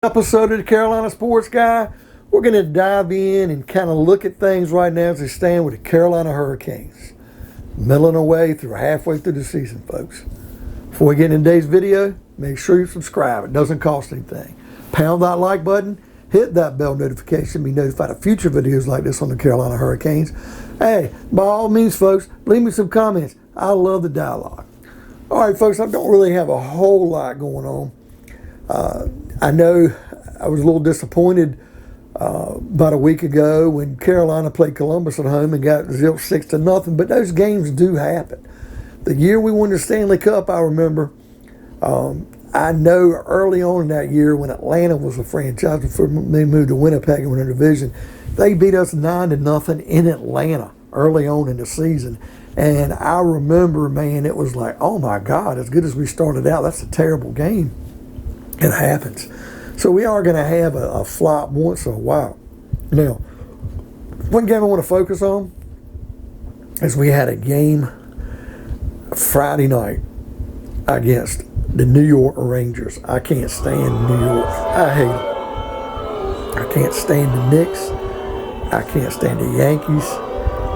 Episode of the Carolina Sports Guy. We're going to dive in and kind of look at things right now as they stand with the Carolina Hurricanes. Milling away through halfway through the season, folks. Before we get into today's video, make sure you subscribe. It doesn't cost anything. Pound that like button. Hit that bell notification. Be notified of future videos like this on the Carolina Hurricanes. Hey, by all means, folks, leave me some comments. I love the dialogue. All right, folks, I don't really have a whole lot going on. I know I was a little disappointed about a week ago when Carolina played Columbus at home and got zilch 6-0, but those games do happen. The year we won the Stanley Cup, I remember, I know early on in that year when Atlanta was a franchise before they moved to Winnipeg and won a division, they beat us 9-0 in Atlanta early on in the season. And I remember, man, it was like, oh my God, as good as we started out, that's a terrible game. It happens. So we are going to have a flop once in a while. Now, one game I want to focus on is we had a game Friday night against the New York Rangers. I can't stand New York. I hate them. I can't stand the Knicks. I can't stand the Yankees.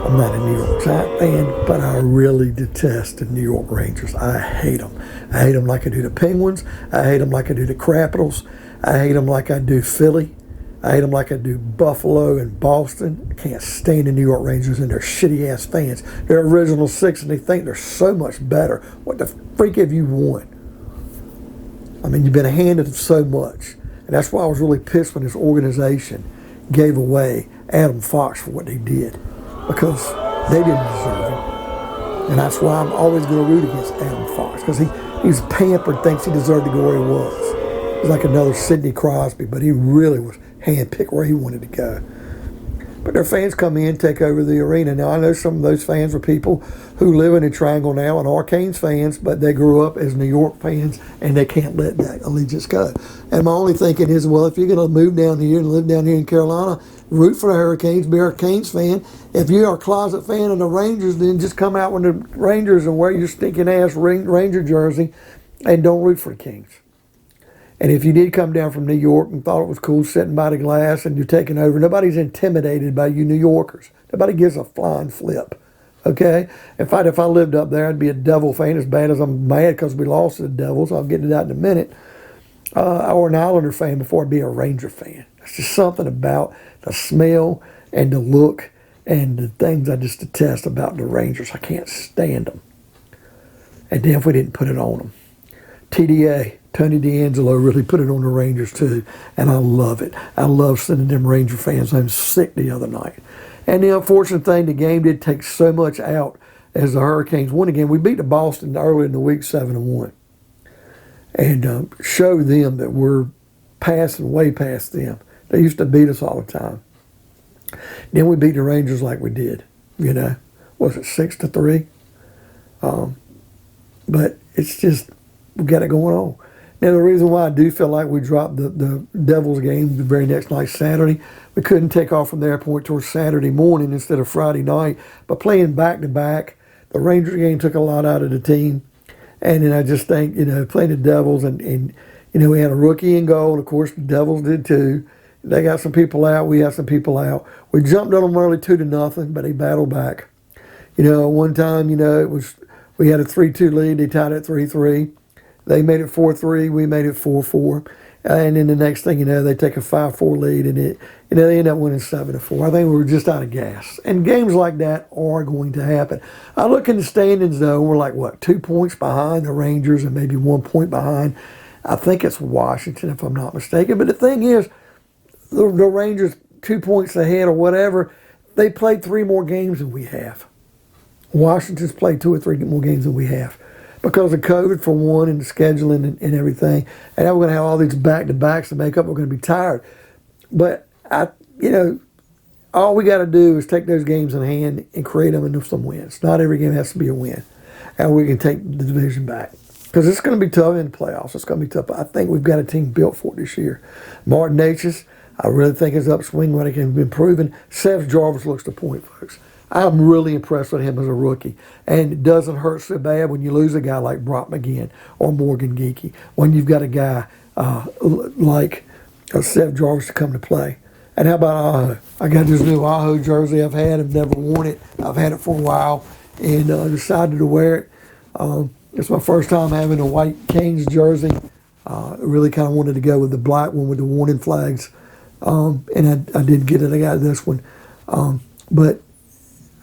I'm not a New York Giants fan, but I really detest the New York Rangers. I hate them. I hate them like I do the Penguins. I hate them like I do the Capitals. I hate them like I do Philly. I hate them like I do Buffalo and Boston. I can't stand the New York Rangers and their shitty-ass fans. They're original six, and they think they're so much better. What the freak have you won? I mean, you've been handed so much. And that's why I was really pissed when this organization gave away Adam Fox for what they did. Because they didn't deserve him. And that's why I'm always going to root against Adam Fox. Because he's pampered, thinks he deserved to go where he was. He's like another Sidney Crosby, but he really was handpicked where he wanted to go. But their fans come in, take over the arena. Now, I know some of those fans are people who live in a triangle now and are Canes fans, but they grew up as New York fans, and they can't let that allegiance go. And my only thinking is, well, if you're going to move down here and live down here in Carolina, root for the Hurricanes, be a Canes fan. If you are a closet fan of the Rangers, then just come out with the Rangers and wear your stinking ass Ranger jersey and don't root for the Kings. And if you did come down from New York and thought it was cool sitting by the glass and you're taking over, nobody's intimidated by you New Yorkers. Nobody gives a flying flip, okay? In fact, if I lived up there, I'd be a Devil fan as bad as I'm mad because we lost to the Devils. I'll get to that in a minute. Or an Islander fan before I'd be a Ranger fan. It's just something about the smell and the look and the things I just detest about the Rangers. I can't stand them. And then if we didn't put it on them. TDA, Tony D'Angelo, really put it on the Rangers too, and I love it. I love sending them Ranger fans home sick the other night. And the unfortunate thing, the game did take so much out as the Hurricanes won again. We beat the Boston early in the week 7-1, and show them that we're passing way past them. They used to beat us all the time. Then we beat the Rangers like we did. You know, was it 6-3? But it's just we got it going on. Now, the reason why I do feel like we dropped the Devils game the very next night, Saturday, we couldn't take off from the airport towards Saturday morning instead of Friday night. But playing back-to-back, the Rangers game took a lot out of the team. And then I just think, you know, playing the Devils and you know, we had a rookie in goal. And, of course, the Devils did too. They got some people out. We had some people out. We jumped on them early 2-0, but they battled back. You know, one time, you know, we had a 3-2 lead. They tied it 3-3. They made it 4-3. We made it 4-4. And then the next thing you know, they take a 5-4 lead, and they end up winning 7-4. I think we were just out of gas. And games like that are going to happen. I look in the standings, though, and we're like, what, 2 points behind the Rangers and maybe 1 point behind. I think it's Washington, if I'm not mistaken. But the thing is, the Rangers 2 points ahead or whatever, they played 3 more games than we have. Washington's played 2 or 3 more games than we have. Because of COVID, for one, and the scheduling and everything. And now we're going to have all these back-to-backs to make up. We're going to be tired. But, you know, all we got to do is take those games in hand and create them into some wins. Not every game has to be a win. And we can take the division back. Because it's going to be tough in the playoffs. It's going to be tough. I think we've got a team built for it this year. Martin Natchez, I really think his upswing, what he can be proven. Seth Jarvis looks the point, folks. I'm really impressed with him as a rookie. And it doesn't hurt so bad when you lose a guy like Brock McGinn or Morgan Geekie. When you've got a guy like Seth Jarvis to come to play. And how about Aho? I got this new Aho jersey I've had. I've never worn it. I've had it for a while and decided to wear it. It's my first time having a white Canes jersey. I really kind of wanted to go with the black one with the warning flags. And I did get it. I got this one. But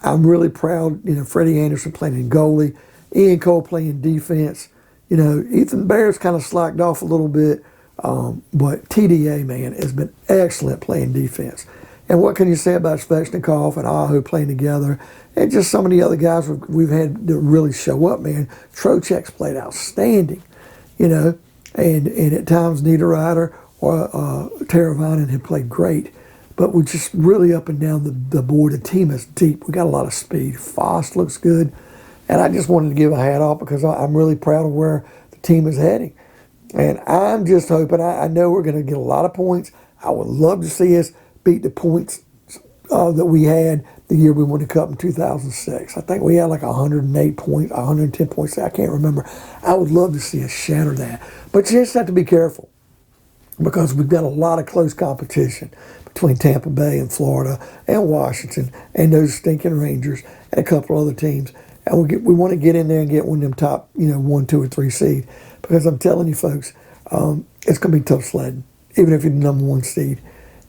I'm really proud. Freddie Anderson playing in goalie. Ian Cole playing defense. Ethan Bear's kind of slacked off a little bit. But TDA, man, has been excellent playing defense. And what can you say about Svechnikov and Aho playing together? And just some of the other guys we've had to really show up, man. Trocheck's played outstanding, and at times Niederreiter or Teravainen had played great. But we're just really up and down the board. The team is deep. We got a lot of speed. Foss looks good. And I just wanted to give a hat off because I'm really proud of where the team is heading. And I'm just hoping, I know we're going to get a lot of points. I would love to see us beat the points that we had the year we won the Cup in 2006. I think we had like 108 points, 110 points. I can't remember. I would love to see us shatter that. But you just have to be careful because we've got a lot of close competition between Tampa Bay and Florida and Washington and those stinking Rangers and a couple other teams. And we want to get in there and get one of them top, 1, 2, or 3 seed. Because I'm telling you, folks, it's going to be tough sledding, even if you're the number 1 seed.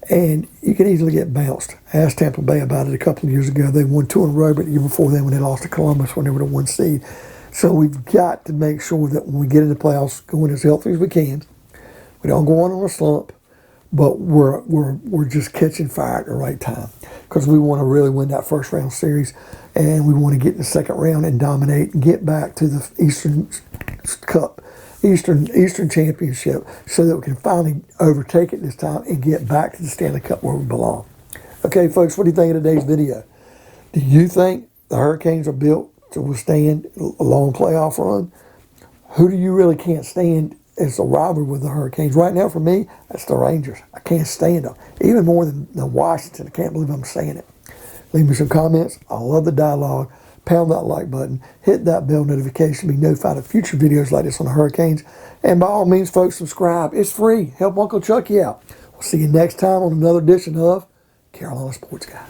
And you can easily get bounced. I asked Tampa Bay about it a couple of years ago. They won 2 in a row, but the year before then when they lost to Columbus when they were the 1 seed. So we've got to make sure that when we get into the playoffs, going as healthy as we can. We don't go on a slump, but we're just catching fire at the right time. Because we want to really win that first round series. And we want to get in the second round and dominate and get back to the Eastern Cup. Eastern Championship so that we can finally overtake it this time and get back to the Stanley Cup where we belong. Okay, folks, what do you think of today's video? Do you think the Hurricanes are built to withstand a long playoff run? Who do you really can't stand as a rival with the Hurricanes? Right now, for me, that's the Rangers. I can't stand them. Even more than Washington. I can't believe I'm saying it. Leave me some comments. I love the dialogue. Pound that like button, hit that bell notification to be notified of future videos like this on the Hurricanes. And by all means, folks, subscribe. It's free. Help Uncle Chucky out. We'll see you next time on another edition of Carolina Sports Guy.